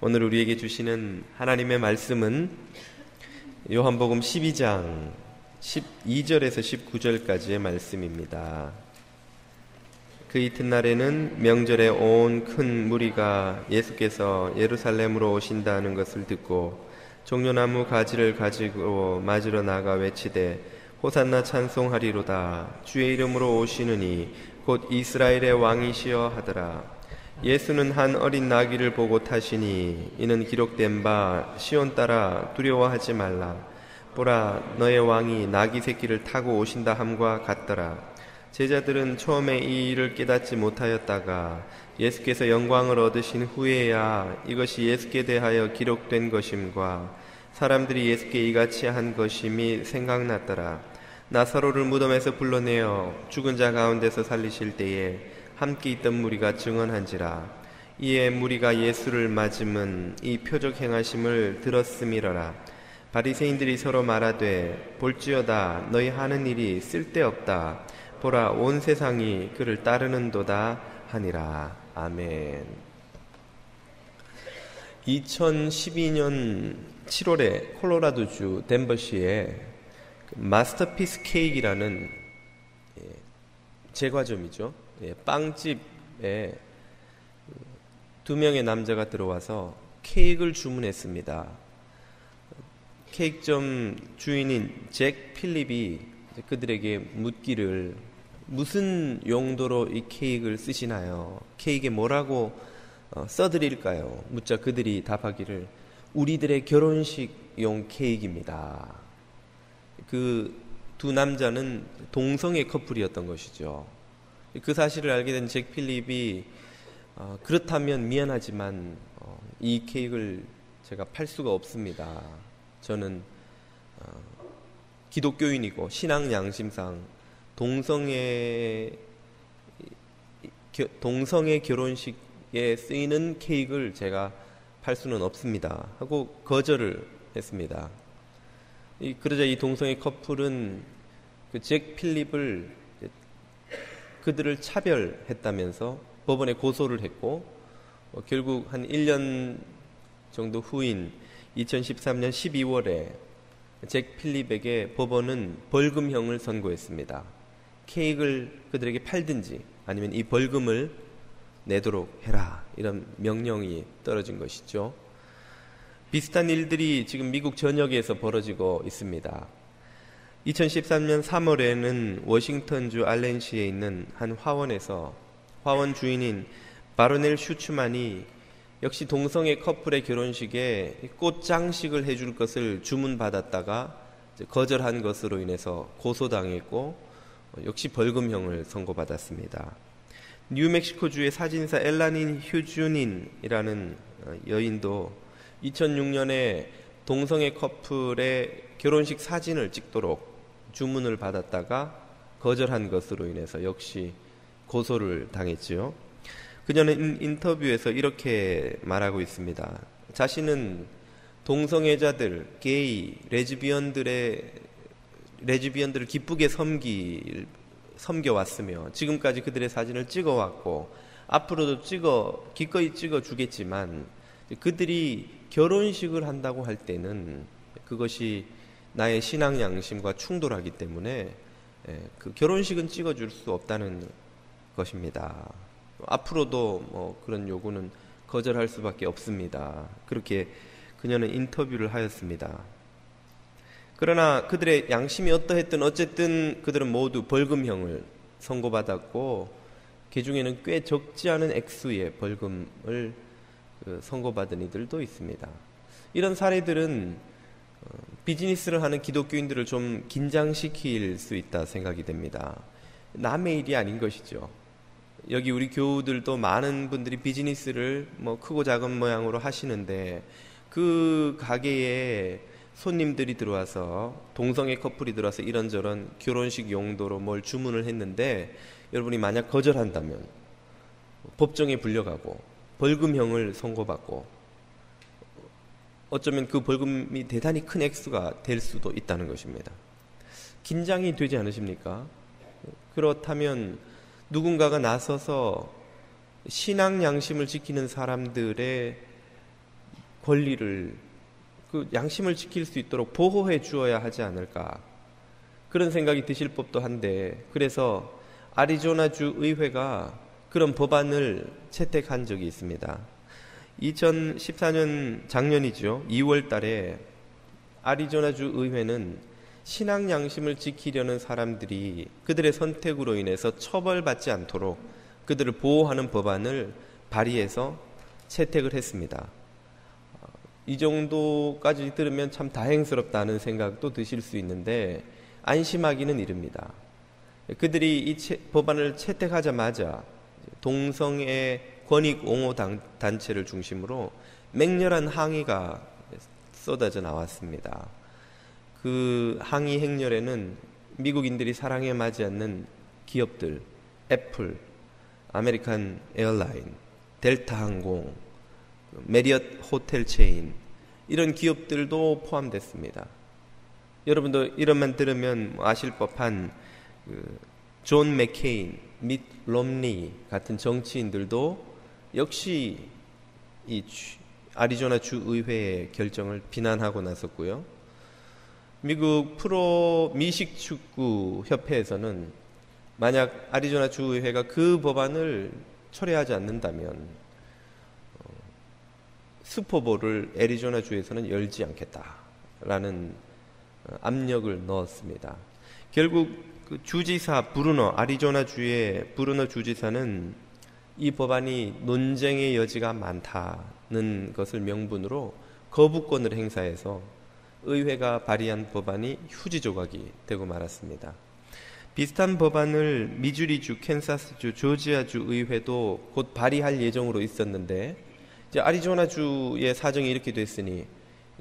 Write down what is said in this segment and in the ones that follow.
오늘 우리에게 주시는 하나님의 말씀은 요한복음 12장 12절에서 19절까지의 말씀입니다. 그 이튿날에는 명절에 온 큰 무리가 예수께서 예루살렘으로 오신다는 것을 듣고 종려나무 가지를 가지고 맞으러 나가 외치되 호산나 찬송하리로다. 주의 이름으로 오시느니 곧 이스라엘의 왕이시여 하더라. 예수는 한 어린 나귀를 보고 타시니 이는 기록된 바 시온 딸아 두려워하지 말라. 보라 너의 왕이 나귀 새끼를 타고 오신다 함과 같더라. 제자들은 처음에 이 일을 깨닫지 못하였다가 예수께서 영광을 얻으신 후에야 이것이 예수께 대하여 기록된 것임과 사람들이 예수께 이같이 한 것임이 생각났더라. 나사로를 무덤에서 불러내어 죽은 자 가운데서 살리실 때에 함께 있던 무리가 증언한지라. 이에 무리가 예수를 맞음은 이 표적 행하심을 들었음이러라. 바리새인들이 서로 말하되 볼지어다 너희 하는 일이 쓸데없다. 보라 온 세상이 그를 따르는도다 하니라. 아멘. 2012년 7월에 콜로라도주 덴버시에 마스터피스 케이크라는 제과점이죠. 빵집에 두 명의 남자가 들어와서 케이크를 주문했습니다. 케이크점 주인인 잭 필립이 그들에게 묻기를 무슨 용도로 이 케이크를 쓰시나요? 케이크에 뭐라고 써드릴까요? 묻자 그들이 답하기를 우리들의 결혼식용 케이크입니다. 그 두 남자는 동성애 커플이었던 것이죠. 그 사실을 알게 된 잭 필립이 그렇다면 미안하지만 이 케이크를 제가 팔 수가 없습니다. 저는 기독교인이고 신앙 양심상 동성애 결혼식에 쓰이는 케이크를 제가 팔 수는 없습니다 하고 거절을 했습니다. 그러자 이 동성애 커플은 그 잭 필립을 그들을 차별했다면서 법원에 고소를 했고 결국 한 1년 정도 후인 2013년 12월에 잭 필립에게 법원은 벌금형을 선고했습니다. 케이크를 그들에게 팔든지 아니면 이 벌금을 내도록 해라, 이런 명령이 떨어진 것이죠. 비슷한 일들이 지금 미국 전역에서 벌어지고 있습니다. 2013년 3월에는 워싱턴주 알렌시에 있는 한 화원에서 화원 주인인 바로넬 슈츠만이 역시 동성애 커플의 결혼식에 꽃 장식을 해줄 것을 주문받았다가 거절한 것으로 인해서 고소당했고 역시 벌금형을 선고받았습니다. 뉴멕시코주의 사진사 엘라닌 휴준인이라는 여인도 2006년에 동성애 커플의 결혼식 사진을 찍도록 주문을 받았다가 거절한 것으로 인해서 역시 고소를 당했지요. 그녀는 인터뷰에서 이렇게 말하고 있습니다. 자신은 동성애자들, 게이, 레즈비언들을 기쁘게 섬겨왔으며 지금까지 그들의 사진을 찍어왔고 앞으로도 기꺼이 찍어주겠지만 그들이 결혼식을 한다고 할 때는 그것이 나의 신앙 양심과 충돌하기 때문에 그 결혼식은 찍어줄 수 없다는 것입니다. 앞으로도 그런 요구는 거절할 수밖에 없습니다. 그렇게 그녀는 인터뷰를 하였습니다. 그러나 그들의 양심이 어떠했든 어쨌든 그들은 모두 벌금형을 선고받았고 그 중에는 꽤 적지 않은 액수의 벌금을 선고받은 이들도 있습니다. 이런 사례들은 비즈니스를 하는 기독교인들을 좀 긴장시킬 수 있다 생각이 됩니다. 남의 일이 아닌 것이죠. 여기 우리 교우들도 많은 분들이 비즈니스를 크고 작은 모양으로 하시는데 그 가게에 손님들이 들어와서 동성애 커플이 들어와서 이런저런 결혼식 용도로 뭘 주문을 했는데 여러분이 만약 거절한다면 법정에 불려가고 벌금형을 선고받고 어쩌면 그 벌금이 대단히 큰 액수가 될 수도 있다는 것입니다. 긴장이 되지 않으십니까? 그렇다면 누군가가 나서서 신앙 양심을 지키는 사람들의 권리를, 그 양심을 지킬 수 있도록 보호해 주어야 하지 않을까, 그런 생각이 드실 법도 한데, 그래서 아리조나주 의회가 그런 법안을 채택한 적이 있습니다. 2014년 작년이죠. 2월 달에 아리조나주 의회는 신앙 양심을 지키려는 사람들이 그들의 선택으로 인해서 처벌받지 않도록 그들을 보호하는 법안을 발의해서 채택을 했습니다. 이 정도까지 들으면 참 다행스럽다는 생각도 드실 수 있는데 안심하기는 이릅니다. 그들이 이 법안을 채택하자마자 동성애 권익 옹호 단체를 중심으로 맹렬한 항의가 쏟아져 나왔습니다. 그 항의 행렬에는 미국인들이 사랑에 맞지 않는 기업들, 애플, 아메리칸 에어라인, 델타 항공, 메리엇 호텔 체인, 이런 기업들도 포함됐습니다. 여러분도 이런만 들으면 아실 법한 존 맥케인, 밋 롬니 같은 정치인들도 역시 이 아리조나 주 의회의 결정을 비난하고 나섰고요. 미국 프로 미식축구 협회에서는 만약 아리조나 주 의회가 그 법안을 철회하지 않는다면 슈퍼볼을 애리조나 주에서는 열지 않겠다라는 압력을 넣었습니다. 결국 그 주지사 아리조나 주의 브루너 주지사는 이 법안이 논쟁의 여지가 많다는 것을 명분으로 거부권을 행사해서 의회가 발의한 법안이 휴지 조각이 되고 말았습니다. 비슷한 법안을 미주리주, 캔사스주, 조지아주 의회도 곧 발의할 예정으로 있었는데 이제 아리조나주의 사정이 이렇게 됐으니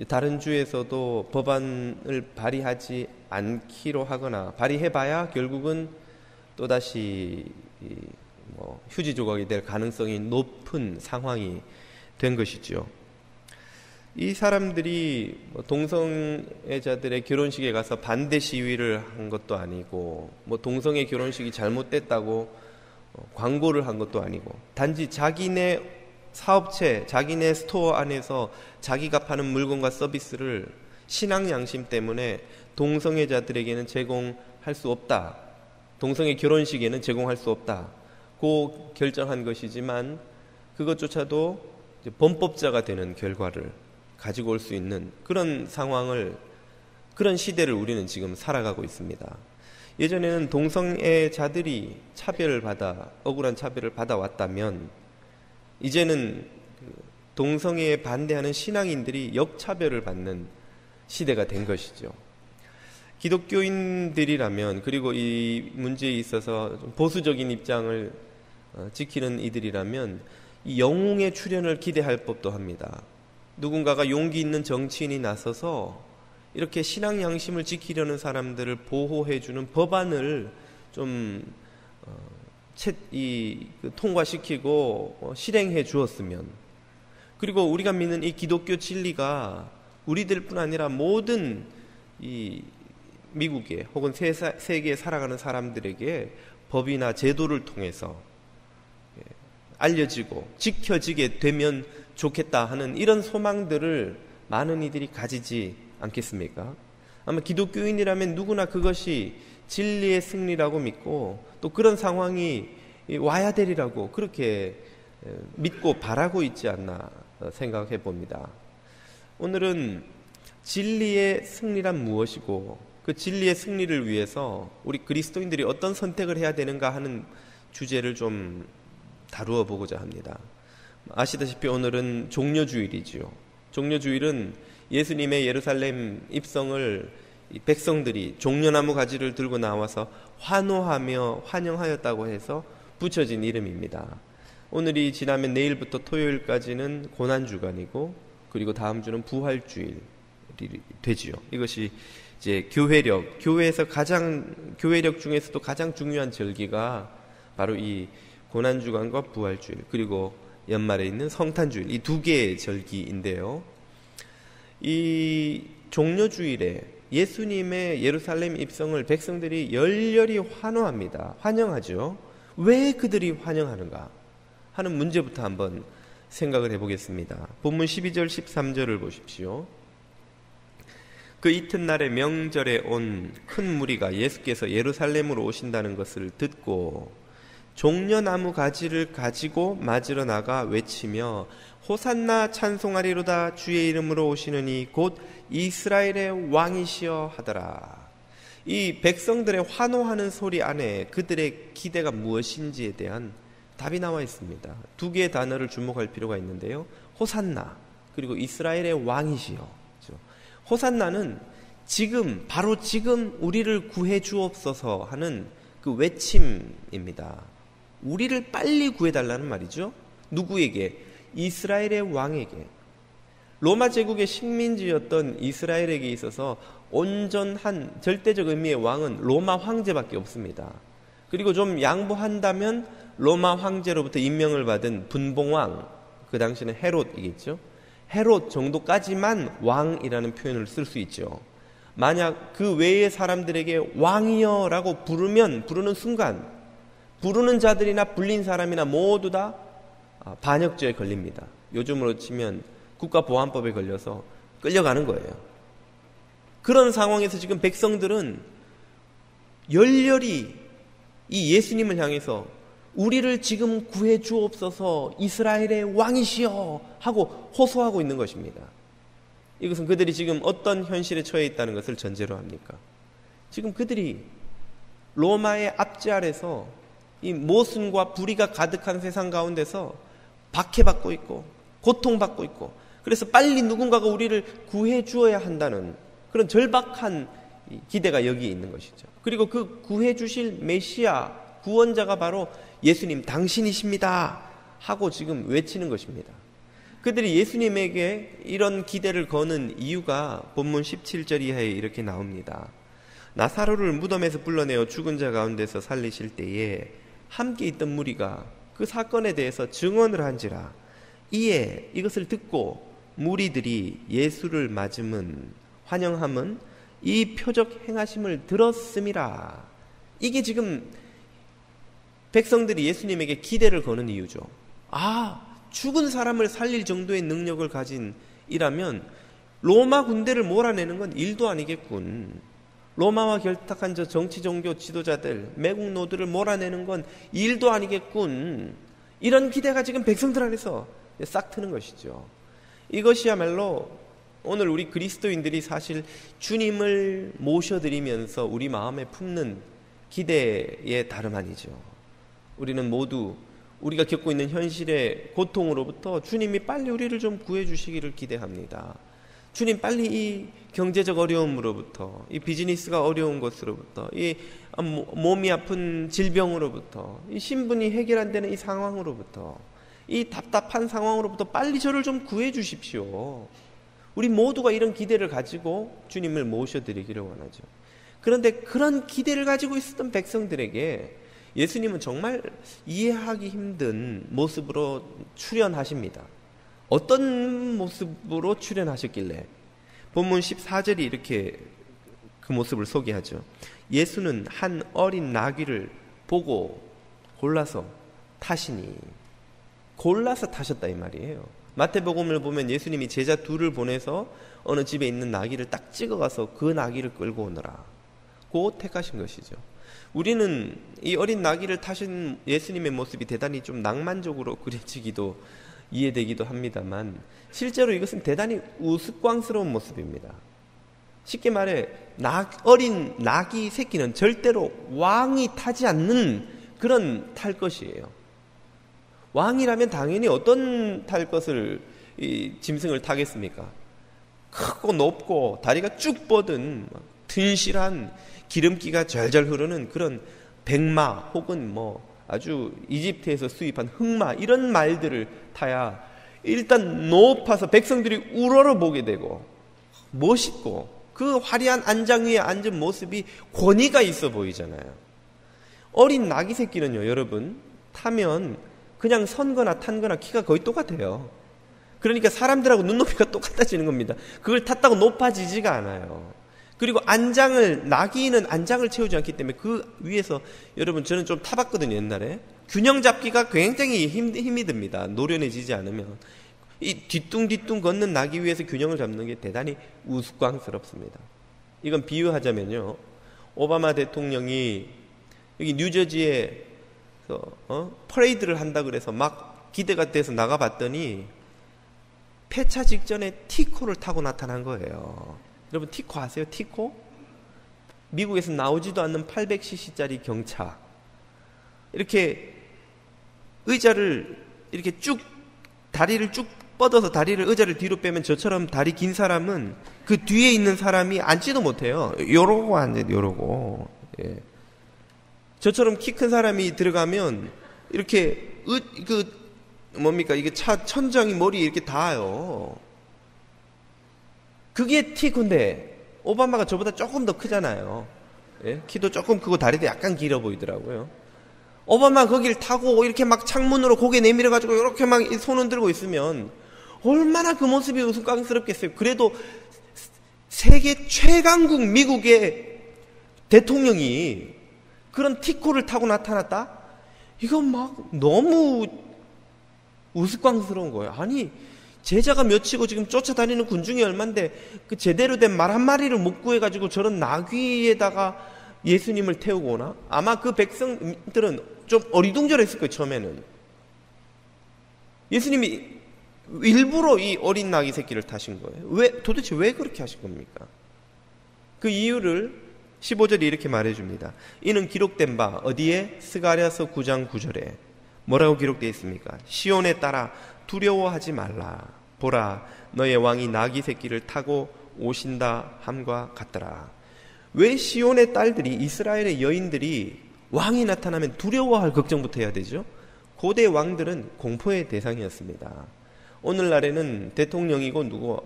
다른 주에서도 법안을 발의하지 않기로 하거나 발의해봐야 결국은 또다시 휴지 조각이 될 가능성이 높은 상황이 된 것이죠. 이 사람들이 동성애자들의 결혼식에 가서 반대 시위를 한 것도 아니고 동성애 결혼식이 잘못됐다고 광고를 한 것도 아니고 단지 자기네 사업체, 자기네 스토어 안에서 자기가 파는 물건과 서비스를 신앙 양심 때문에 동성애자들에게는 제공할 수 없다, 동성애 결혼식에는 제공할 수 없다 고 결정한 것이지만 그것조차도 이제 범법자가 되는 결과를 가지고 올 수 있는 그런 그런 시대를 우리는 지금 살아가고 있습니다. 예전에는 동성애자들이 억울한 차별을 받아왔다면 이제는 동성애에 반대하는 신앙인들이 역차별을 받는 시대가 된 것이죠. 기독교인들이라면, 그리고 이 문제에 있어서 좀 보수적인 입장을 지키는 이들이라면 이 영웅의 출현을 기대할 법도 합니다. 누군가가 용기 있는 정치인이 나서서 이렇게 신앙 양심을 지키려는 사람들을 보호해주는 법안을 좀 통과시키고 실행해 주었으면, 그리고 우리가 믿는 이 기독교 진리가 우리들뿐 아니라 모든 이 미국에 혹은 세계에 살아가는 사람들에게 법이나 제도를 통해서 알려지고 지켜지게 되면 좋겠다 하는 이런 소망들을 많은 이들이 가지지 않겠습니까? 아마 기독교인이라면 누구나 그것이 진리의 승리라고 믿고 또 그런 상황이 와야 되리라고 그렇게 믿고 바라고 있지 않나 생각해 봅니다. 오늘은 진리의 승리란 무엇이고 그 진리의 승리를 위해서 우리 그리스도인들이 어떤 선택을 해야 되는가 하는 주제를 좀 다루어 보고자 합니다. 아시다시피 오늘은 종려주일이지요. 종려주일은 예수님의 예루살렘 입성을 백성들이 종려나무 가지를 들고 나와서 환호하며 환영하였다고 해서 붙여진 이름입니다. 오늘이 지나면 내일부터 토요일까지는 고난주간이고 그리고 다음 주는 부활주일이 되지요. 이것이 이제 교회력 중에서도 가장 중요한 절기가 바로 이 고난주간과 부활주일, 그리고 연말에 있는 성탄주일, 이 두 개의 절기인데요. 이 종려주일에 예수님의 예루살렘 입성을 백성들이 열렬히 환호합니다. 환영하죠. 왜 그들이 환영하는가 하는 문제부터 한번 생각을 해보겠습니다. 본문 12절 13절을 보십시오. 그 이튿날에 명절에 온 큰 무리가 예수께서 예루살렘으로 오신다는 것을 듣고 종려나무 가지를 가지고 맞으러 나가 외치며 호산나 찬송하리로다 주의 이름으로 오시는 이 곧 이스라엘의 왕이시여 하더라. 이 백성들의 환호하는 소리 안에 그들의 기대가 무엇인지에 대한 답이 나와 있습니다. 두 개의 단어를 주목할 필요가 있는데요. 호산나 그리고 이스라엘의 왕이시여. 호산나는 지금 바로 지금 우리를 구해 주옵소서 하는 그 외침입니다. 우리를 빨리 구해달라는 말이죠. 누구에게? 이스라엘의 왕에게. 로마 제국의 식민지였던 이스라엘에게 있어서 온전한 절대적 의미의 왕은 로마 황제밖에 없습니다. 그리고 좀 양보한다면 로마 황제로부터 임명을 받은 분봉왕, 그 당시는 헤롯이겠죠. 헤롯 정도까지만 왕이라는 표현을 쓸 수 있죠. 만약 그 외의 사람들에게 왕이여라고 부르는 순간 부르는 자들이나 불린 사람이나 모두 다 반역죄에 걸립니다. 요즘으로 치면 국가보안법에 걸려서 끌려가는 거예요. 그런 상황에서 지금 백성들은 열렬히 이 예수님을 향해서 우리를 지금 구해 주옵소서 이스라엘의 왕이시여 하고 호소하고 있는 것입니다. 이것은 그들이 지금 어떤 현실에 처해 있다는 것을 전제로 합니까? 지금 그들이 로마의 압제 아래서 이 모순과 불의가 가득한 세상 가운데서 박해받고 있고 고통받고 있고, 그래서 빨리 누군가가 우리를 구해 주어야 한다는 그런 절박한 기대가 여기에 있는 것이죠. 그리고 그 구해 주실 메시아 구원자가 바로 예수님 당신이십니다 하고 지금 외치는 것입니다. 그들이 예수님에게 이런 기대를 거는 이유가 본문 17절 이하에 이렇게 나옵니다. 나사로를 무덤에서 불러내어 죽은 자 가운데서 살리실 때에 함께 있던 무리가 그 사건에 대해서 증언을 한지라. 이에 이것을 듣고 무리들이 예수를 맞음은 환영함은 이 표적 행하심을 들었음이라. 이게 지금 백성들이 예수님에게 기대를 거는 이유죠. 죽은 사람을 살릴 정도의 능력을 가진 이라면 로마 군대를 몰아내는 건 일도 아니겠군. 로마와 결탁한 저 정치 종교 지도자들, 매국 노들을 몰아내는 건 일도 아니겠군. 이런 기대가 지금 백성들 안에서 싹 트는 것이죠. 이것이야말로 오늘 우리 그리스도인들이 사실 주님을 모셔드리면서 우리 마음에 품는 기대의 다름 아니죠. 우리는 모두 우리가 겪고 있는 현실의 고통으로부터 주님이 빨리 우리를 좀 구해주시기를 기대합니다. 주님 빨리 이 경제적 어려움으로부터, 이 비즈니스가 어려운 것으로부터, 이 몸이 아픈 질병으로부터, 이 신분이 해결 안 되는 이 상황으로부터, 이 답답한 상황으로부터 빨리 저를 좀 구해주십시오. 우리 모두가 이런 기대를 가지고 주님을 모셔드리기를 원하죠. 그런데 그런 기대를 가지고 있었던 백성들에게 예수님은 정말 이해하기 힘든 모습으로 출현하십니다. 어떤 모습으로 출현하셨길래? 본문 14절이 이렇게 그 모습을 소개하죠. 예수는 한 어린 나귀를 보고 골라서 타시니. 골라서 타셨다 이 말이에요. 마태복음을 보면 예수님이 제자 둘을 보내서 어느 집에 있는 나귀를 딱 찍어가서 그 나귀를 끌고 오너라. 그 택하신 것이죠. 우리는 이 어린 나귀를 타신 예수님의 모습이 대단히 좀 낭만적으로 그려지기도 이해되기도 합니다만 실제로 이것은 대단히 우스꽝스러운 모습입니다. 쉽게 말해 어린 나귀 새끼는 절대로 왕이 타지 않는 그런 탈 것이에요. 왕이라면 당연히 어떤 탈 것을 이 짐승을 타겠습니까? 크고 높고 다리가 쭉 뻗은 튼실한 기름기가 절절 흐르는 그런 백마 혹은 아주 이집트에서 수입한 흑마 이런 말들을 타야 일단 높아서 백성들이 우러러 보게 되고 멋있고 그 화려한 안장 위에 앉은 모습이 권위가 있어 보이잖아요. 어린 나귀 새끼는요, 여러분 타면 그냥 선거나 탄거나 키가 거의 똑같아요. 그러니까 사람들하고 눈높이가 똑같아지는 겁니다. 그걸 탔다고 높아지지가 않아요. 그리고 나귀는 안장을 채우지 않기 때문에 그 위에서, 여러분 저는 좀 타봤거든요 옛날에. 균형 잡기가 굉장히 힘이 듭니다. 노련해지지 않으면. 이 뒤뚱뒤뚱 걷는 나귀 위에서 균형을 잡는 게 대단히 우스꽝스럽습니다. 이건 비유하자면요, 오바마 대통령이 여기 뉴저지에 퍼레이드를 한다 그래서 막 기대가 돼서 나가봤더니 폐차 직전에 티코를 타고 나타난 거예요. 여러분, 티코 아세요? 티코? 미국에서 나오지도 않는 800cc짜리 경차. 이렇게 의자를 이렇게 쭉, 다리를 쭉 뻗어서 의자를 뒤로 빼면 저처럼 다리 긴 사람은 그 뒤에 있는 사람이 앉지도 못해요. 요러고 앉아요, 요러고. 예. 저처럼 키 큰 사람이 들어가면 이렇게 이게 차 천장이 머리에 이렇게 닿아요. 그게 티코인데 오바마가 저보다 조금 더 크잖아요. 예? 키도 조금 크고 다리도 약간 길어 보이더라고요. 오바마 거길 타고 이렇게 막 창문으로 고개 내밀어 가지고 이렇게 막 손 흔들고 있으면 얼마나 그 모습이 우스꽝스럽겠어요. 그래도 세계 최강국 미국의 대통령이 그런 티코를 타고 나타났다? 이건 막 너무 우스꽝스러운 거예요. 아니, 제자가 몇이고 지금 쫓아다니는 군중이 얼만데 그 제대로 된 말 한 마리를 못 구해가지고 저런 나귀에다가 예수님을 태우고 오나? 아마 그 백성들은 좀 어리둥절했을 거예요, 처음에는. 예수님이 일부러 이 어린 나귀 새끼를 타신 거예요. 도대체 왜 그렇게 하신 겁니까? 그 이유를 15절이 이렇게 말해줍니다. 이는 기록된 바 어디에? 스가랴서 9장 9절에 뭐라고 기록되어 있습니까? 시온에 따라 두려워하지 말라. 보라, 너의 왕이 나귀 새끼를 타고 오신다 함과 같더라. 왜 시온의 딸들이, 이스라엘의 여인들이 왕이 나타나면 두려워할 걱정부터 해야 되죠? 고대 왕들은 공포의 대상이었습니다. 오늘날에는 대통령이고 누구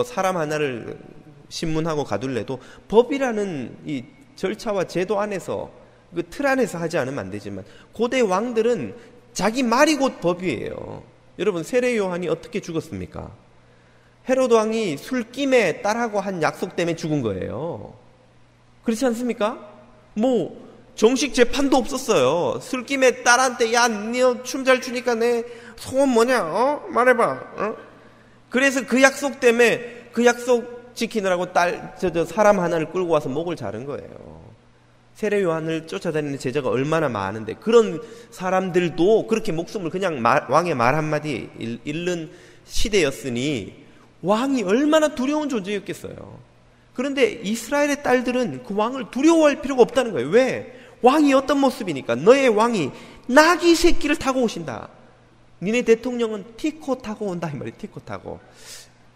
사람 하나를 신문하고 가둘래도 법이라는 이 절차와 제도 안에서 그 틀 안에서 하지 않으면 안 되지만 고대 왕들은 자기 말이 곧 법이에요. 여러분, 세례 요한이 어떻게 죽었습니까? 헤로드 왕이 술김에 딸하고 한 약속 때문에 죽은 거예요. 그렇지 않습니까? 정식 재판도 없었어요. 술김에 딸한테 야, 너 춤 잘 추니까 내 소원 뭐냐? 말해봐. 그래서 그 약속 때문에 그 약속 지키느라고 사람 하나를 끌고 와서 목을 자른 거예요. 세례 요한을 쫓아다니는 제자가 얼마나 많은데 그런 사람들도 그렇게 목숨을 그냥 왕의 말 한마디 잃는 시대였으니 왕이 얼마나 두려운 존재였겠어요. 그런데 이스라엘의 딸들은 그 왕을 두려워할 필요가 없다는 거예요. 왜? 왕이 어떤 모습이니까. 너의 왕이 나귀 새끼를 타고 오신다. 니네 대통령은 티코 타고 온다 이 말이에요. 티코 타고.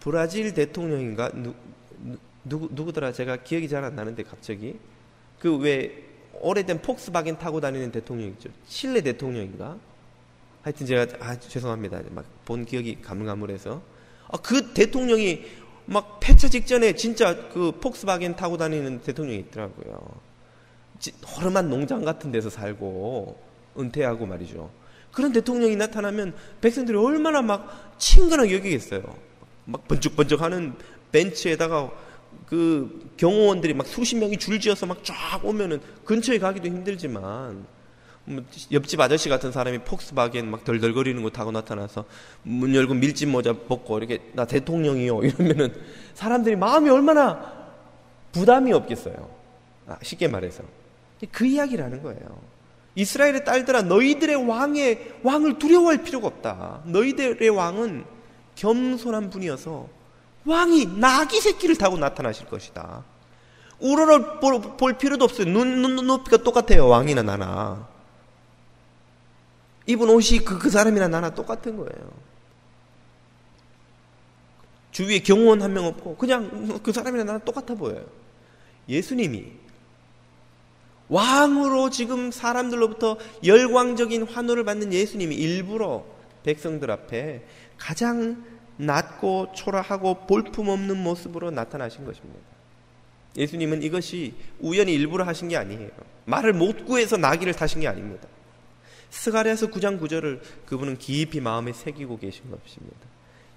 브라질 대통령인가? 누구더라? 제가 기억이 잘 안 나는데 갑자기 그 왜 오래된 폭스바겐 타고 다니는 대통령 있죠. 칠레 대통령인가? 하여튼 제가 죄송합니다. 막 본 기억이 가물가물해서 그 대통령이 막 폐차 직전에 진짜 그 폭스바겐 타고 다니는 대통령이 있더라고요. 허름한 농장 같은 데서 살고 은퇴하고 말이죠. 그런 대통령이 나타나면 백성들이 얼마나 막 친근하게 여기겠어요. 막 번쩍번쩍하는 벤치에다가 그 경호원들이 막 수십 명이 줄지어서 막 쫙 오면은 근처에 가기도 힘들지만 옆집 아저씨 같은 사람이 폭스바겐 막 덜덜거리는 거 타고 나타나서 문 열고 밀짚 모자 벗고 이렇게 나 대통령이요 이러면은 사람들이 마음이 얼마나 부담이 없겠어요. 쉽게 말해서 그 이야기라는 거예요. 이스라엘의 딸들아, 너희들의 왕을 두려워할 필요가 없다. 너희들의 왕은 겸손한 분이어서 왕이 나귀 새끼를 타고 나타나실 것이다. 우러러 볼 필요도 없어요. 눈 높이가 똑같아요. 왕이나 나나. 입은 옷이 그 사람이나 나나 똑같은 거예요. 주위에 경호원 한 명 없고 그냥 그 사람이나 나나 똑같아 보여요. 예수님이 왕으로 지금 사람들로부터 열광적인 환호를 받는 예수님이 일부러 백성들 앞에 가장 낮고 초라하고 볼품없는 모습으로 나타나신 것입니다. 예수님은 이것이 우연히 일부러 하신 게 아니에요. 말을 못 구해서 나귀를 타신 게 아닙니다. 스가랴서 9장 9절을 그분은 깊이 마음에 새기고 계신 것입니다.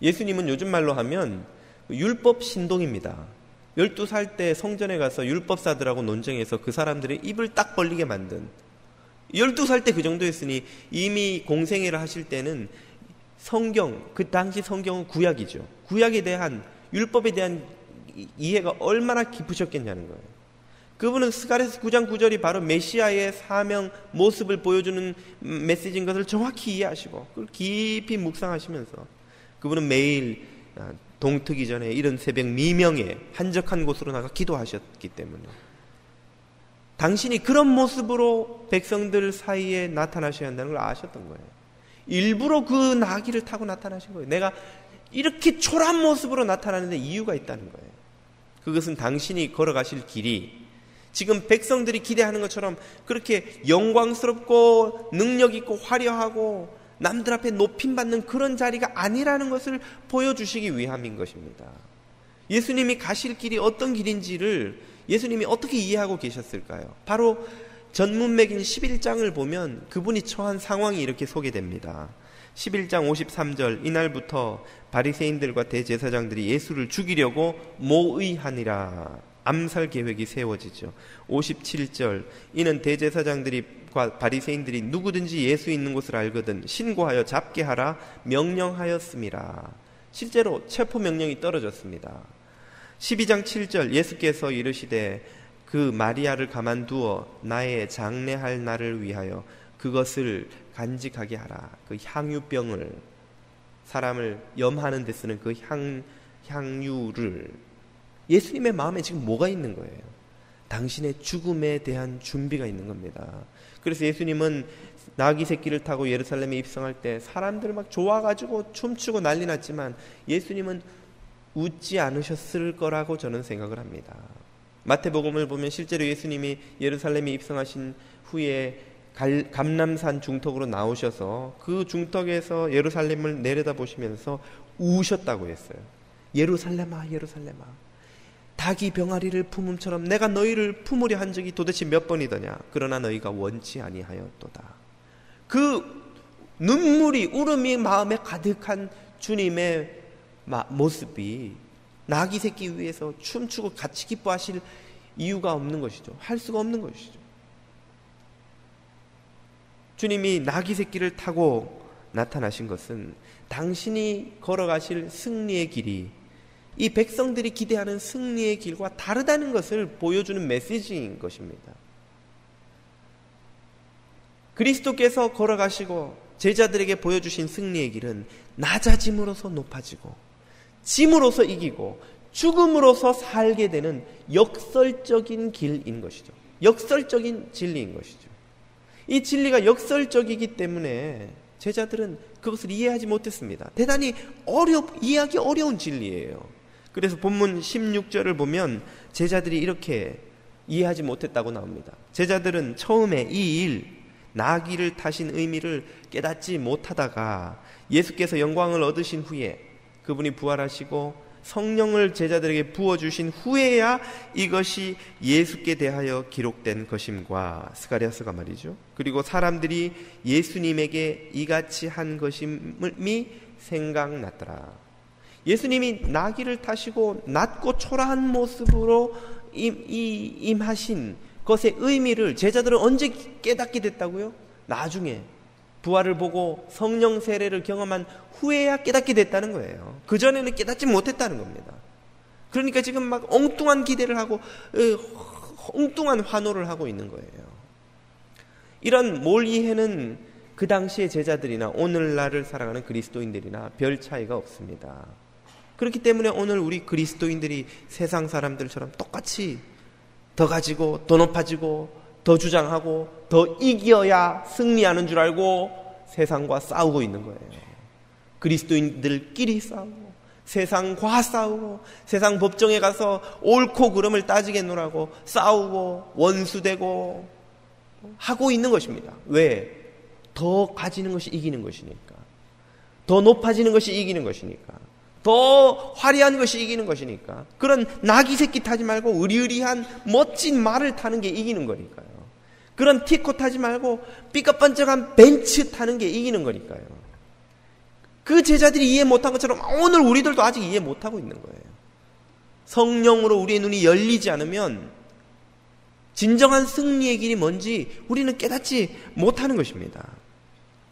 예수님은 요즘 말로 하면 율법 신동입니다. 12살 때 성전에 가서 율법사들하고 논쟁해서 그 사람들의 입을 딱 벌리게 만든 12살 때 그 정도였으니 이미 공생애를 하실 때는 성경, 그 당시 성경은 구약이죠. 구약에 대한, 율법에 대한 이해가 얼마나 깊으셨겠냐는 거예요. 그분은 스가랴서 9장 9절이 바로 메시아의 사명, 모습을 보여주는 메시지인 것을 정확히 이해하시고 그걸 깊이 묵상하시면서 그분은 매일 동트기 전에 이른 새벽 미명에 한적한 곳으로 나가 기도하셨기 때문에 당신이 그런 모습으로 백성들 사이에 나타나셔야 한다는 걸 아셨던 거예요. 일부러 그 나귀를 타고 나타나신 거예요. 내가 이렇게 초라한 모습으로 나타나는데 이유가 있다는 거예요. 그것은 당신이 걸어가실 길이 지금 백성들이 기대하는 것처럼 그렇게 영광스럽고 능력있고 화려하고 남들 앞에 높임받는 그런 자리가 아니라는 것을 보여주시기 위함인 것입니다. 예수님이 가실 길이 어떤 길인지를 예수님이 어떻게 이해하고 계셨을까요? 바로 전문맥인 11장을 보면 그분이 처한 상황이 이렇게 소개됩니다. 11장 53절, 이날부터 바리새인들과 대제사장들이 예수를 죽이려고 모의하니라. 암살 계획이 세워지죠. 57절, 이는 대제사장들과 바리새인들이 누구든지 예수 있는 곳을 알거든 신고하여 잡게 하라 명령하였음이라. 실제로 체포 명령이 떨어졌습니다. 12장 7절, 예수께서 이르시되 그 마리아를 가만두어 나의 장례할 날을 위하여 그것을 간직하게 하라. 그 향유병을, 사람을 염하는 데 쓰는 그 향유를, 예수님의 마음에 지금 뭐가 있는 거예요? 당신의 죽음에 대한 준비가 있는 겁니다. 그래서 예수님은 나귀 새끼를 타고 예루살렘에 입성할 때 사람들 막 좋아가지고 춤추고 난리 났지만 예수님은 웃지 않으셨을 거라고 저는 생각을 합니다. 마태복음을 보면 실제로 예수님이 예루살렘에 입성하신 후에 감람산 중턱으로 나오셔서 그 중턱에서 예루살렘을 내려다보시면서 우셨다고 했어요. 예루살렘아 예루살렘아, 닭이 병아리를 품음처럼 내가 너희를 품으려 한 적이 도대체 몇 번이더냐. 그러나 너희가 원치 아니하였도다. 그 눈물이, 울음이 마음에 가득한 주님의 모습이 나귀 새끼 위에서 춤추고 같이 기뻐하실 이유가 없는 것이죠. 할 수가 없는 것이죠. 주님이 나귀 새끼를 타고 나타나신 것은 당신이 걸어가실 승리의 길이 이 백성들이 기대하는 승리의 길과 다르다는 것을 보여주는 메시지인 것입니다. 그리스도께서 걸어가시고 제자들에게 보여주신 승리의 길은 낮아짐으로써 높아지고 짐으로써 이기고 죽음으로써 살게 되는 역설적인 길인 것이죠. 역설적인 진리인 것이죠. 이 진리가 역설적이기 때문에 제자들은 그것을 이해하지 못했습니다. 대단히 이해하기 어려운 진리예요. 그래서 본문 16절을 보면 제자들이 이렇게 이해하지 못했다고 나옵니다. 제자들은 처음에 이 일, 나귀를 타신 의미를 깨닫지 못하다가 예수께서 영광을 얻으신 후에 그분이 부활하시고 성령을 제자들에게 부어주신 후에야 이것이 예수께 대하여 기록된 것임과, 스가랴서가 말이죠. 그리고 사람들이 예수님에게 이같이 한 것임이 생각났더라. 예수님이 나귀를 타시고 낮고 초라한 모습으로 임하신 것의 의미를 제자들은 언제 깨닫게 됐다고요? 나중에 부활을 보고 성령 세례를 경험한 후에야 깨닫게 됐다는 거예요. 그전에는 깨닫지 못했다는 겁니다. 그러니까 지금 막 엉뚱한 기대를 하고 엉뚱한 환호를 하고 있는 거예요. 이런 몰이해는 그 당시의 제자들이나 오늘날을 살아가는 그리스도인들이나 별 차이가 없습니다. 그렇기 때문에 오늘 우리 그리스도인들이 세상 사람들처럼 똑같이 더 가지고 더 높아지고 더 주장하고 더 이겨야 승리하는 줄 알고 세상과 싸우고 있는 거예요. 그리스도인들끼리 싸우고 세상과 싸우고 세상 법정에 가서 옳고 그름을 따지겠노라고 싸우고 원수되고 하고 있는 것입니다. 왜? 더 가지는 것이 이기는 것이니까. 더 높아지는 것이 이기는 것이니까. 더 화려한 것이 이기는 것이니까. 그런 나귀 새끼 타지 말고 의리의리한 멋진 말을 타는 게 이기는 거니까요. 그런 티코 타지 말고 삐까뻔쩍한 벤츠 타는 게 이기는 거니까요. 그 제자들이 이해 못한 것처럼 오늘 우리들도 아직 이해 못하고 있는 거예요. 성령으로 우리의 눈이 열리지 않으면 진정한 승리의 길이 뭔지 우리는 깨닫지 못하는 것입니다.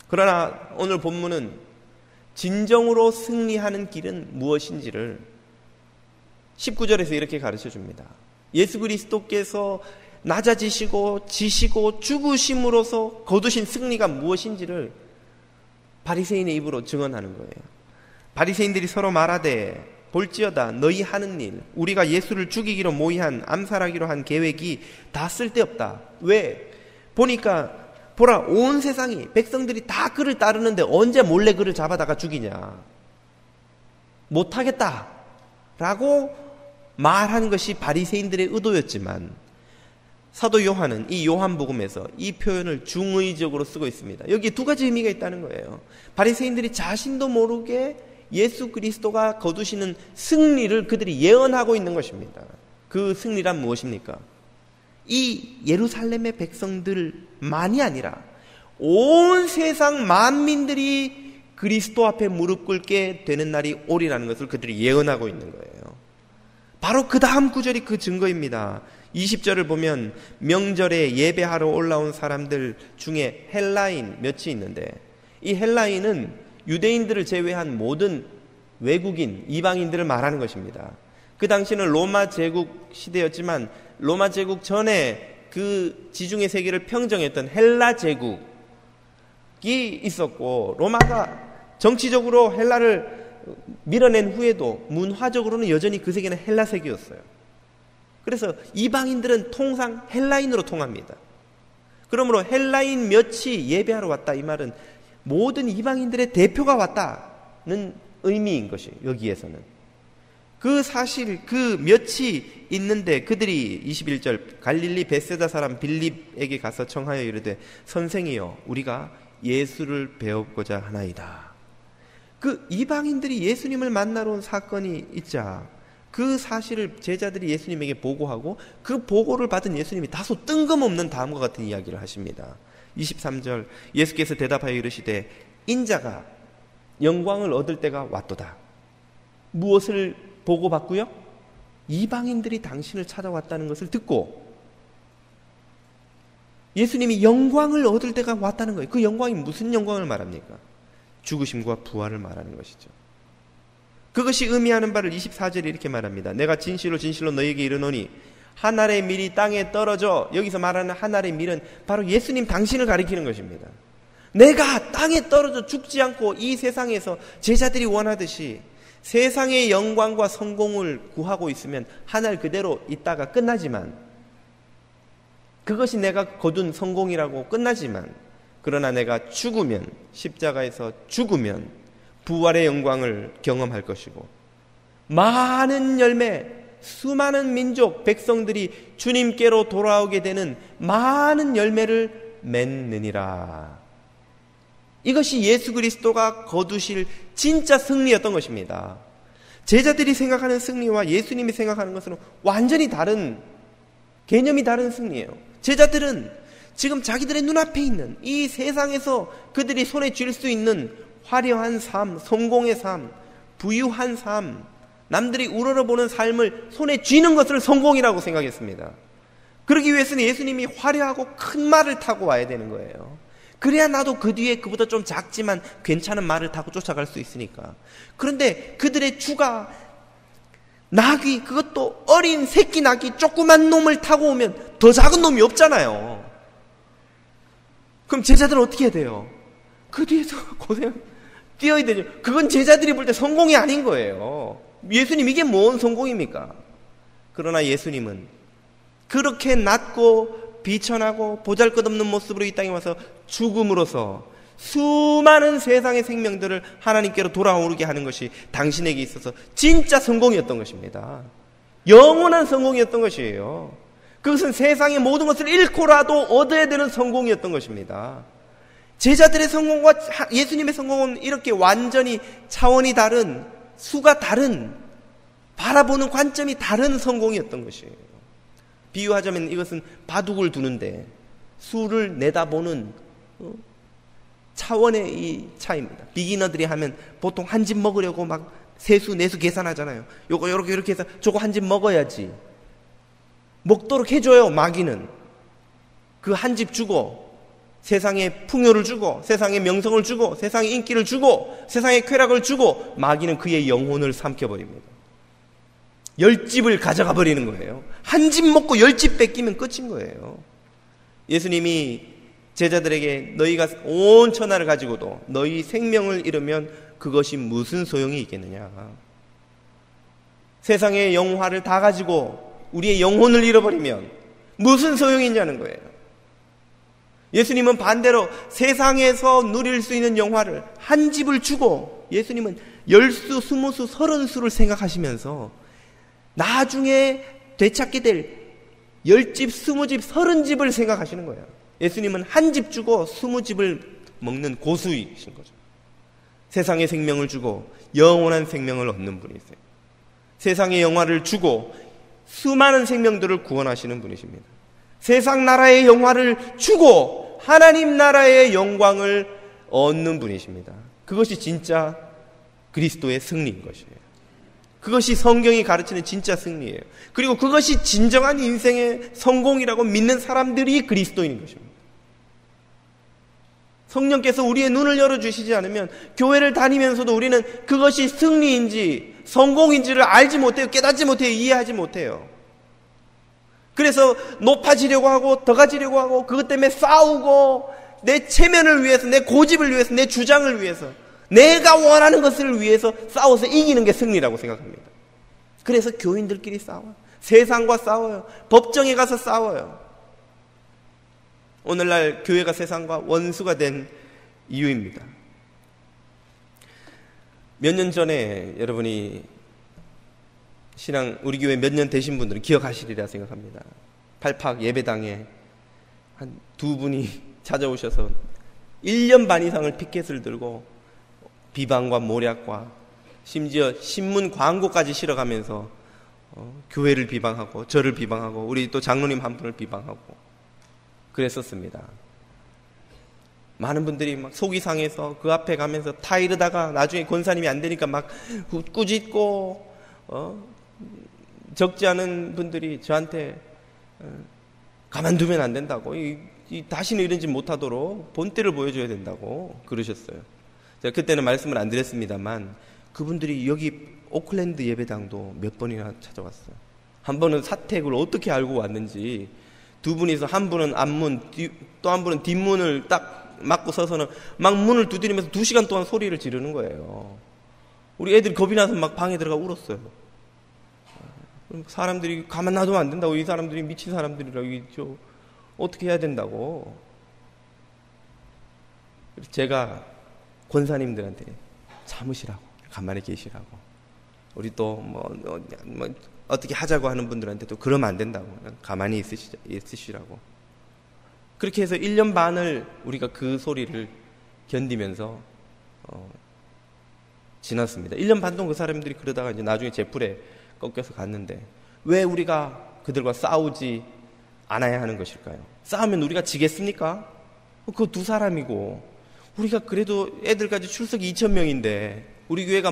그러나 오늘 본문은 진정으로 승리하는 길은 무엇인지를 19절에서 이렇게 가르쳐 줍니다. 예수 그리스도께서 낮아지시고 지시고 죽으심으로써 거두신 승리가 무엇인지를 바리새인의 입으로 증언하는 거예요. 바리새인들이 서로 말하되 볼지어다 너희 하는 일, 우리가 예수를 죽이기로 모의한 암살하기로 한 계획이 다 쓸데없다. 왜? 보라 온 세상이 백성들이 다 그를 따르는데 언제 몰래 그를 잡아다가 죽이냐. 못하겠다 라고 말하는 것이 바리새인들의 의도였지만 사도 요한은 이 요한복음에서 이 표현을 중의적으로 쓰고 있습니다. 여기에 두 가지 의미가 있다는 거예요. 바리새인들이 자신도 모르게 예수 그리스도가 거두시는 승리를 그들이 예언하고 있는 것입니다. 그 승리란 무엇입니까? 이 예루살렘의 백성들만이 아니라 온 세상 만민들이 그리스도 앞에 무릎 꿇게 되는 날이 오리라는 것을 그들이 예언하고 있는 거예요. 바로 그 다음 구절이 그 증거입니다. 20절을 보면 명절에 예배하러 올라온 사람들 중에 헬라인 몇이 있는데 이 헬라인은 유대인들을 제외한 모든 외국인, 이방인들을 말하는 것입니다. 그 당시는 로마 제국 시대였지만 로마 제국 전에 그 지중해 세계를 평정했던 헬라 제국이 있었고 로마가 정치적으로 헬라를 밀어낸 후에도 문화적으로는 여전히 그 세계는 헬라 세계였어요. 그래서 이방인들은 통상 헬라인으로 통합니다. 그러므로 헬라인 몇이 예배하러 왔다 이 말은 모든 이방인들의 대표가 왔다는 의미인 것이에요. 여기에서는 그 사실 그 몇이 있는데 그들이 21절 갈릴리 벳세다 사람 빌립에게 가서 청하여 이르되 선생이여 우리가 예수를 배우고자 하나이다. 그 이방인들이 예수님을 만나러 온 사건이 있자 그 사실을 제자들이 예수님에게 보고하고 그 보고를 받은 예수님이 다소 뜬금없는 다음과 같은 이야기를 하십니다. 23절 예수께서 대답하여 이르시되 인자가 영광을 얻을 때가 왔도다. 무엇을 보고받고요? 이방인들이 당신을 찾아왔다는 것을 듣고 예수님이 영광을 얻을 때가 왔다는 거예요. 그 영광이 무슨 영광을 말합니까? 죽으심과 부활을 말하는 것이죠. 그것이 의미하는 바를 24절에 이렇게 말합니다. 내가 진실로 진실로 너희에게 이르노니 한 알의 밀이 땅에 떨어져, 여기서 말하는 한 알의 밀은 바로 예수님 당신을 가리키는 것입니다. 내가 땅에 떨어져 죽지 않고 이 세상에서 제자들이 원하듯이 세상의 영광과 성공을 구하고 있으면 한 알 그대로 있다가 끝나지만 그것이 내가 거둔 성공이라고 끝나지만 그러나 내가 죽으면 십자가에서 죽으면 부활의 영광을 경험할 것이고 많은 열매 수많은 민족 백성들이 주님께로 돌아오게 되는 많은 열매를 맺느니라. 이것이 예수 그리스도가 거두실 진짜 승리였던 것입니다. 제자들이 생각하는 승리와 예수님이 생각하는 것은 완전히 다른 개념이 다른 승리예요. 제자들은 지금 자기들의 눈앞에 있는 이 세상에서 그들이 손에 쥘 수 있는 화려한 삶, 성공의 삶, 부유한 삶, 남들이 우러러보는 삶을 손에 쥐는 것을 성공이라고 생각했습니다. 그러기 위해서는 예수님이 화려하고 큰 말을 타고 와야 되는 거예요. 그래야 나도 그 뒤에 그보다 좀 작지만 괜찮은 말을 타고 쫓아갈 수 있으니까. 그런데 그들의 주가 낙이, 그것도 어린 새끼 낙이 조그만 놈을 타고 오면 더 작은 놈이 없잖아요. 그럼 제자들은 어떻게 해야 돼요? 그 뒤에서 고생 뛰어야 되죠. 그건 제자들이 볼 때 성공이 아닌 거예요. 예수님 이게 뭔 성공입니까? 그러나 예수님은 그렇게 낮고 비천하고 보잘것없는 모습으로 이 땅에 와서 죽음으로써 수많은 세상의 생명들을 하나님께로 돌아오게 하는 것이 당신에게 있어서 진짜 성공이었던 것입니다. 영원한 성공이었던 것이에요. 그것은 세상의 모든 것을 잃고라도 얻어야 되는 성공이었던 것입니다. 제자들의 성공과 예수님의 성공은 이렇게 완전히 차원이 다른, 수가 다른, 바라보는 관점이 다른 성공이었던 것이에요. 비유하자면 이것은 바둑을 두는데 수를 내다보는 차원의 이 차이입니다. 비기너들이 하면 보통 한 집 먹으려고 막 세수 내수 계산하잖아요. 요거 요렇게 이렇게 해서 저거 한 집 먹어야지. 먹도록 해줘요. 마귀는 그 한 집 주고 세상에 풍요를 주고 세상에 명성을 주고 세상에 인기를 주고 세상에 쾌락을 주고 마귀는 그의 영혼을 삼켜버립니다. 10집을 가져가 버리는 거예요. 한 집 먹고 10집 뺏기면 끝인 거예요. 예수님이 제자들에게 너희가 온 천하를 가지고도 너희 생명을 잃으면 그것이 무슨 소용이 있겠느냐. 세상의 영화를 다 가지고 우리의 영혼을 잃어버리면 무슨 소용이 있냐는 거예요. 예수님은 반대로 세상에서 누릴 수 있는 영화를 한 집을 주고 예수님은 10수, 20수, 30수를 생각하시면서 나중에 되찾게 될 10집, 20집, 30집을 생각하시는 거예요. 예수님은 한 집 주고 20집을 먹는 고수이신 거죠. 세상의 생명을 주고 영원한 생명을 얻는 분이세요. 세상의 영화를 주고 수많은 생명들을 구원하시는 분이십니다. 세상 나라의 영화를 주고 하나님 나라의 영광을 얻는 분이십니다. 그것이 진짜 그리스도의 승리인 것이에요. 그것이 성경이 가르치는 진짜 승리예요. 그리고 그것이 진정한 인생의 성공이라고 믿는 사람들이 그리스도인인 것입니다. 성령께서 우리의 눈을 열어주시지 않으면 교회를 다니면서도 우리는 그것이 승리인지 성공인지를 알지 못해요. 깨닫지 못해요. 이해하지 못해요. 그래서 높아지려고 하고 더 가지려고 하고 그것 때문에 싸우고 내 체면을 위해서 내 고집을 위해서 내 주장을 위해서 내가 원하는 것을 위해서 싸워서 이기는 게 승리라고 생각합니다. 그래서 교인들끼리 싸워요. 세상과 싸워요. 법정에 가서 싸워요. 오늘날 교회가 세상과 원수가 된 이유입니다. 몇 년 전에 여러분이 신앙 우리 교회 몇 년 되신 분들은 기억하시리라 생각합니다. 팔팍 예배당에 한 두 분이 찾아오셔서 1년 반 이상을 피켓을 들고 비방과 모략과 심지어 신문 광고까지 실어가면서 교회를 비방하고 저를 비방하고 우리 또 장로님 한 분을 비방하고 그랬었습니다. 많은 분들이 막 속이 상해서 그 앞에 가면서 타이르다가 나중에 권사님이 안 되니까 막 꾸짖고 적지 않은 분들이 저한테 가만두면 안 된다고 다시는 이런 짓 못하도록 본때를 보여줘야 된다고 그러셨어요. 제가 그때는 말씀을 안 드렸습니다만 그분들이 여기 오클랜드 예배당도 몇 번이나 찾아왔어요. 한 번은 사택을 어떻게 알고 왔는지 두 분이서 한 분은 앞문 또 한 분은 뒷문을 딱 막고 서서는 막 문을 두드리면서 2시간 동안 소리를 지르는 거예요. 우리 애들이 겁이 나서 막 방에 들어가 울었어요. 사람들이 가만 놔두면 안 된다고. 이 사람들이 미친 사람들이라고. 어떻게 해야 된다고. 제가 권사님들한테 참으시라고, 가만히 계시라고, 우리 또 어떻게 하자고 하는 분들한테도 그러면 안 된다고, 가만히 있으시라고. 그렇게 해서 1년 반을 우리가 그 소리를 견디면서 지났습니다. 1년 반 동안 그 사람들이 그러다가 이제 나중에 제풀에 꺾여서 갔는데 왜 우리가 그들과 싸우지 않아야 하는 것일까요? 싸우면 우리가 지겠습니까? 그거 두 사람이고 우리가 그래도 애들까지 출석이 2,000명인데 우리 교회가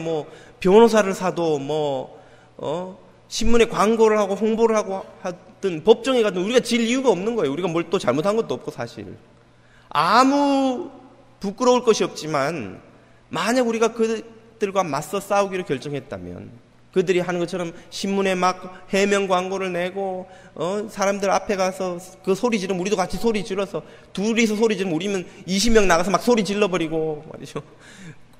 변호사를 사도 신문에 광고를 하고 홍보를 하고 하든 법정에 가든 우리가 질 이유가 없는 거예요. 우리가 뭘 또 잘못한 것도 없고 사실 아무 부끄러울 것이 없지만 만약 우리가 그들과 맞서 싸우기로 결정했다면 그들이 하는 것처럼 신문에 막 해명 광고를 내고 사람들 앞에 가서 그 소리 지르면 우리도 같이 소리 질러서 둘이서 소리 지르면 우리는 20명 나가서 막 소리 질러버리고 말이죠.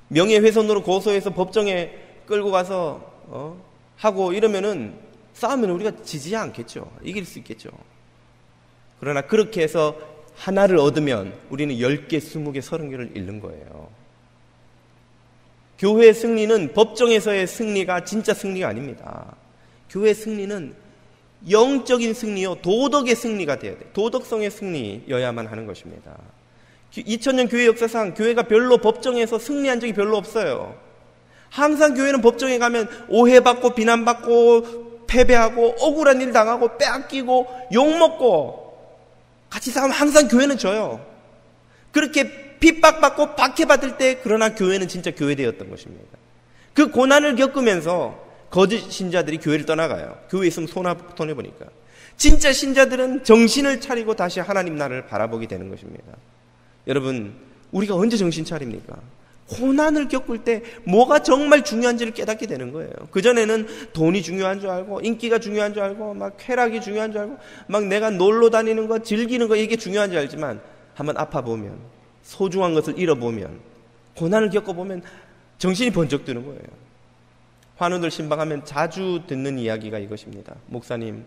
명예훼손으로 고소해서 법정에 끌고 가서 하고 이러면은 싸우면 우리가 지지 않겠죠. 이길 수 있겠죠. 그러나 그렇게 해서 하나를 얻으면 우리는 10개, 20개, 30개를 잃는 거예요. 교회의 승리는 법정에서의 승리가 진짜 승리가 아닙니다. 교회의 승리는 영적인 승리요, 도덕의 승리가 돼야 돼요. 도덕성의 승리여야만 하는 것입니다. 2000년 교회 역사상 교회가 별로 법정에서 승리한 적이 별로 없어요. 항상 교회는 법정에 가면 오해받고 비난받고 패배하고 억울한 일 당하고 빼앗기고 욕먹고 같이 싸우면 항상 교회는 져요. 그렇게 핍박받고 박해받을 때 그러나 교회는 진짜 교회되었던 것입니다. 그 고난을 겪으면서 거짓 신자들이 교회를 떠나가요. 교회에 있으면 손해보니까. 진짜 신자들은 정신을 차리고 다시 하나님 나라를 바라보게 되는 것입니다. 여러분, 우리가 언제 정신 차립니까? 고난을 겪을 때 뭐가 정말 중요한지를 깨닫게 되는 거예요. 그전에는 돈이 중요한 줄 알고, 인기가 중요한 줄 알고, 막 쾌락이 중요한 줄 알고, 막 내가 놀러 다니는 거, 즐기는 거, 이게 중요한 줄 알지만, 한번 아파보면, 소중한 것을 잃어보면, 고난을 겪어보면 정신이 번쩍 드는 거예요. 환우들 신방하면 자주 듣는 이야기가 이것입니다. 목사님,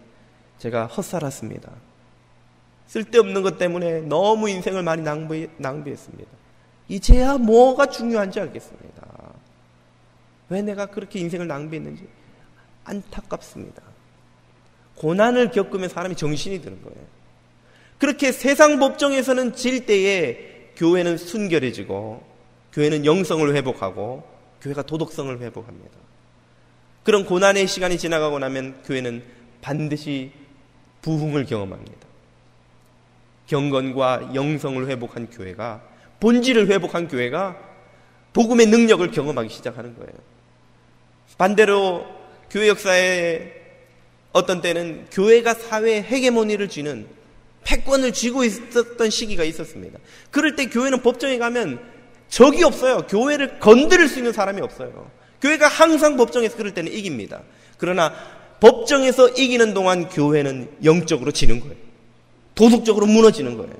제가 헛살았습니다. 쓸데없는 것 때문에 너무 인생을 많이 낭비했습니다. 이제야 뭐가 중요한지 알겠습니다. 왜 내가 그렇게 인생을 낭비했는지 안타깝습니다. 고난을 겪으면 사람이 정신이 드는 거예요. 그렇게 세상 법정에서는 질 때에 교회는 순결해지고, 교회는 영성을 회복하고, 교회가 도덕성을 회복합니다. 그런 고난의 시간이 지나가고 나면 교회는 반드시 부흥을 경험합니다. 경건과 영성을 회복한 교회가, 본질을 회복한 교회가 복음의 능력을 경험하기 시작하는 거예요. 반대로 교회 역사에 어떤 때는 교회가 사회의 헤게모니를 쥐는, 패권을 쥐고 있었던 시기가 있었습니다. 그럴 때 교회는 법정에 가면 적이 없어요. 교회를 건드릴 수 있는 사람이 없어요. 교회가 항상 법정에서 그럴 때는 이깁니다. 그러나 법정에서 이기는 동안 교회는 영적으로 지는 거예요. 도덕적으로 무너지는 거예요.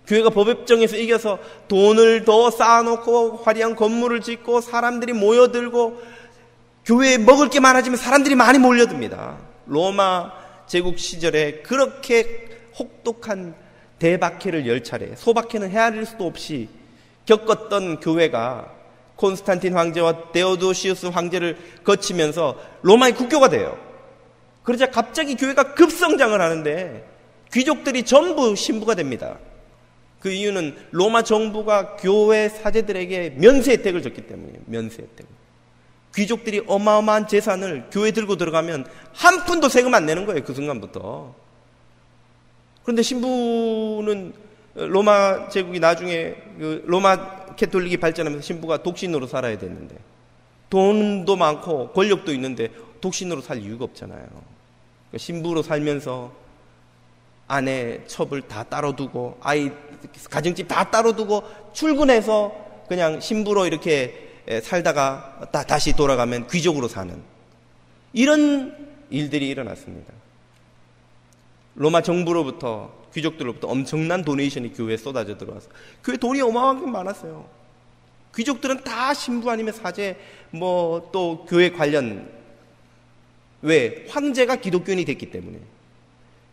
교회가 법정에서 이겨서 돈을 더 쌓아놓고 화려한 건물을 짓고 사람들이 모여들고 교회에 먹을 게 많아지면 사람들이 많이 몰려듭니다. 로마 제국 시절에 그렇게 혹독한 대박해를 10차례, 소박해는 헤아릴 수도 없이 겪었던 교회가 콘스탄틴 황제와 데오도시우스 황제를 거치면서 로마의 국교가 돼요. 그러자 갑자기 교회가 급성장을 하는데 귀족들이 전부 신부가 됩니다. 그 이유는 로마 정부가 교회 사제들에게 면세 혜택을 줬기 때문이에요. 면세 혜택. 귀족들이 어마어마한 재산을 교회 들고 들어가면 한 푼도 세금 안 내는 거예요. 그 순간부터. 그런데 신부는 로마 제국이 나중에 로마 캐톨릭이 발전하면서 신부가 독신으로 살아야 됐는데, 돈도 많고 권력도 있는데 독신으로 살 이유가 없잖아요. 신부로 살면서 아내 첩을 다 따로 두고 아이 가정집 다 따로 두고 출근해서 그냥 신부로 이렇게 살다가 다시 돌아가면 귀족으로 사는 이런 일들이 일어났습니다. 로마 정부로부터, 귀족들로부터 엄청난 도네이션이 교회에 쏟아져 들어와서 교회 돈이 어마어마하게 많았어요. 귀족들은 다 신부 아니면 사제, 뭐 또 교회 관련, 왜? 황제가 기독교인이 됐기 때문에.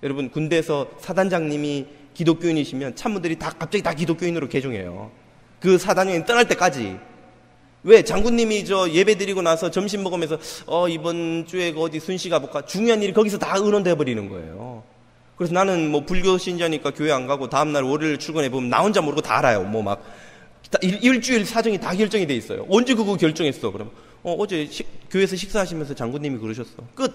여러분, 군대에서 사단장님이 기독교인이시면 참모들이 다 갑자기 다 기독교인으로 개종해요. 그 사단장님 떠날 때까지. 왜? 장군님이 예배 드리고 나서 점심 먹으면서 이번 주에 어디 순시 가볼까? 중요한 일이 거기서 다 의논돼 버리는 거예요. 그래서 나는 뭐 불교 신자니까 교회 안 가고 다음날 월요일 출근해 보면 나 혼자 모르고 다 알아요. 뭐 막 일주일 사정이 다 결정이 돼 있어요. 언제 그거 결정했어? 그럼 어제 교회에서 식사하시면서 장군님이 그러셨어. 끝.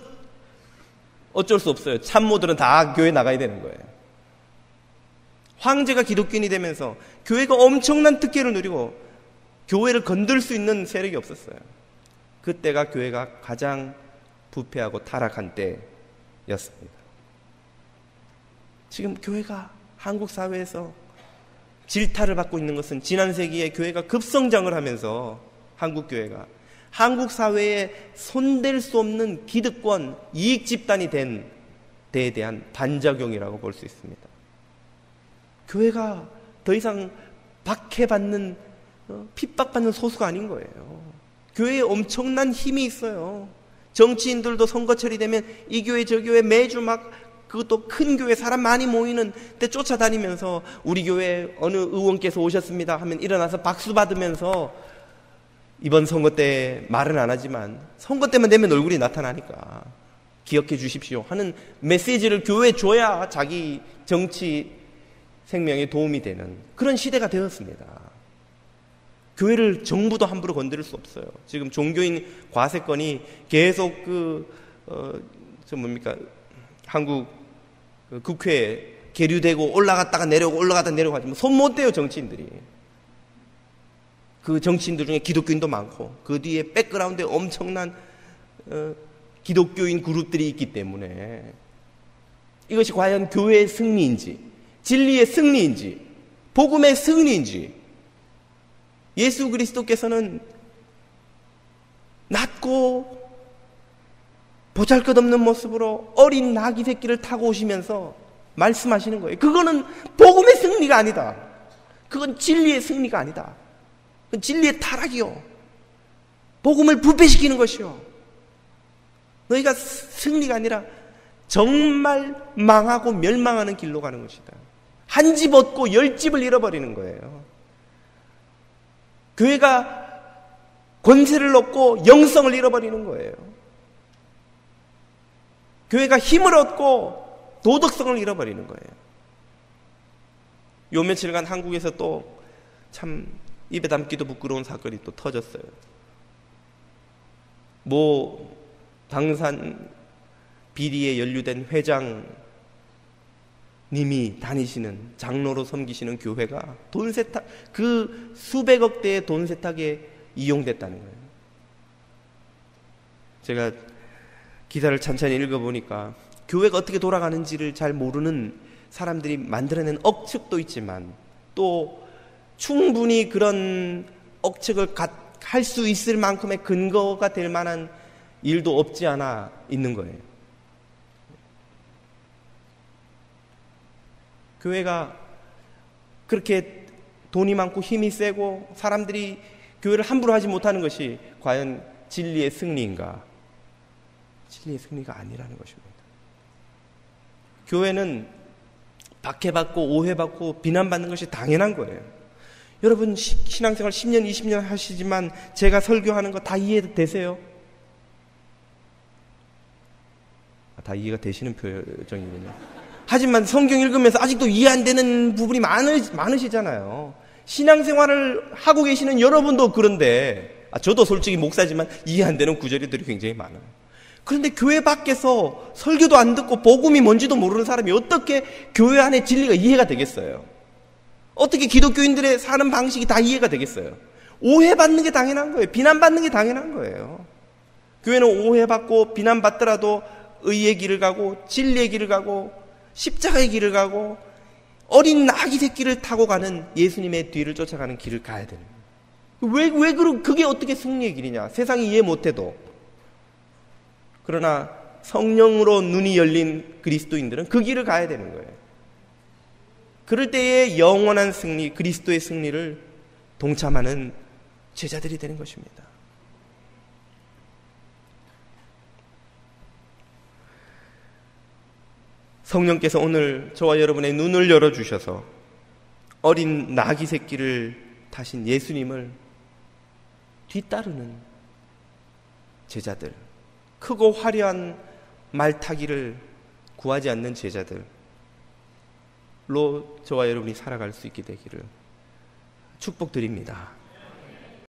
어쩔 수 없어요. 참모들은 다 교회 나가야 되는 거예요. 황제가 기독교인이 되면서 교회가 엄청난 특혜를 누리고 교회를 건들 수 있는 세력이 없었어요. 그때가 교회가 가장 부패하고 타락한 때였습니다. 지금 교회가 한국 사회에서 질타를 받고 있는 것은 지난 세기에 교회가 급성장을 하면서 한국 교회가 한국 사회에 손댈 수 없는 기득권, 이익 집단이 된 데에 대한 반작용이라고 볼 수 있습니다. 교회가 더 이상 박해받는, 핍박받는 소수가 아닌 거예요. 교회에 엄청난 힘이 있어요. 정치인들도 선거철이 되면 이 교회 저 교회 매주 막 그것도 큰 교회 사람 많이 모이는 데 쫓아다니면서 우리 교회 어느 의원께서 오셨습니다 하면 일어나서 박수 받으면서 이번 선거 때 말은 안 하지만 선거 때만 되면 얼굴이 나타나니까 기억해 주십시오 하는 메시지를 교회에 줘야 자기 정치 생명에 도움이 되는 그런 시대가 되었습니다. 교회를 정부도 함부로 건드릴 수 없어요. 지금 종교인 과세건이 계속 한국 국회에 계류되고 올라갔다가 내려오고 올라갔다가 내려오고 하지만 손 못 대요, 정치인들이. 그 정치인들 중에 기독교인도 많고 그 뒤에 백그라운드에 엄청난 기독교인 그룹들이 있기 때문에 이것이 과연 교회의 승리인지, 진리의 승리인지, 복음의 승리인지, 예수 그리스도께서는 낮고 보잘것없는 모습으로 어린 나귀 새끼를 타고 오시면서 말씀하시는 거예요. 그거는 복음의 승리가 아니다. 그건 진리의 승리가 아니다. 그건 진리의 타락이요. 복음을 부패시키는 것이요. 너희가 승리가 아니라 정말 망하고 멸망하는 길로 가는 것이다. 한 집 얻고 10집을 잃어버리는 거예요. 교회가 권세를 얻고 영성을 잃어버리는 거예요. 교회가 힘을 얻고 도덕성을 잃어버리는 거예요. 요 며칠간 한국에서 또 참 입에 담기도 부끄러운 사건이 또 터졌어요. 모 당산 비리에 연루된 회장님이 다니시는, 장로로 섬기시는 교회가 돈 세탁, 그 수백억 대의 돈 세탁에 이용됐다는 거예요. 제가 기사를 찬찬히 읽어보니까 교회가 어떻게 돌아가는지를 잘 모르는 사람들이 만들어낸 억측도 있지만 또 충분히 그런 억측을 할 수 있을 만큼의 근거가 될 만한 일도 없지 않아 있는 거예요. 교회가 그렇게 돈이 많고 힘이 세고 사람들이 교회를 함부로 하지 못하는 것이 과연 진리의 승리인가? 진리의 승리가 아니라는 것입니다. 교회는 박해받고 오해받고 비난받는 것이 당연한 거예요. 여러분 신앙생활 10년, 20년 하시지만 제가 설교하는 거 다 이해되세요? 다 이해가 되시는 표정이군요. 하지만 성경 읽으면서 아직도 이해 안 되는 부분이 많으시잖아요. 신앙생활을 하고 계시는 여러분도 그런데, 저도 솔직히 목사지만 이해 안 되는 구절들이 굉장히 많아요. 그런데 교회 밖에서 설교도 안 듣고 복음이 뭔지도 모르는 사람이 어떻게 교회 안에 진리가 이해가 되겠어요? 어떻게 기독교인들의 사는 방식이 다 이해가 되겠어요? 오해받는 게 당연한 거예요. 비난받는 게 당연한 거예요. 교회는 오해받고 비난받더라도 의의 길을 가고 진리의 길을 가고 십자가의 길을 가고 어린 나귀 새끼를 타고 가는 예수님의 뒤를 쫓아가는 길을 가야 되는 거예요. 그게 어떻게 승리의 길이냐? 세상이 이해 못해도. 그러나 성령으로 눈이 열린 그리스도인들은 그 길을 가야 되는 거예요. 그럴 때의 영원한 승리, 그리스도의 승리를 동참하는 제자들이 되는 것입니다. 성령께서 오늘 저와 여러분의 눈을 열어주셔서 어린 나귀 새끼를 타신 예수님을 뒤따르는 제자들, 크고 화려한 말타기를 구하지 않는 제자들로 저와 여러분이 살아갈 수 있게 되기를 축복드립니다.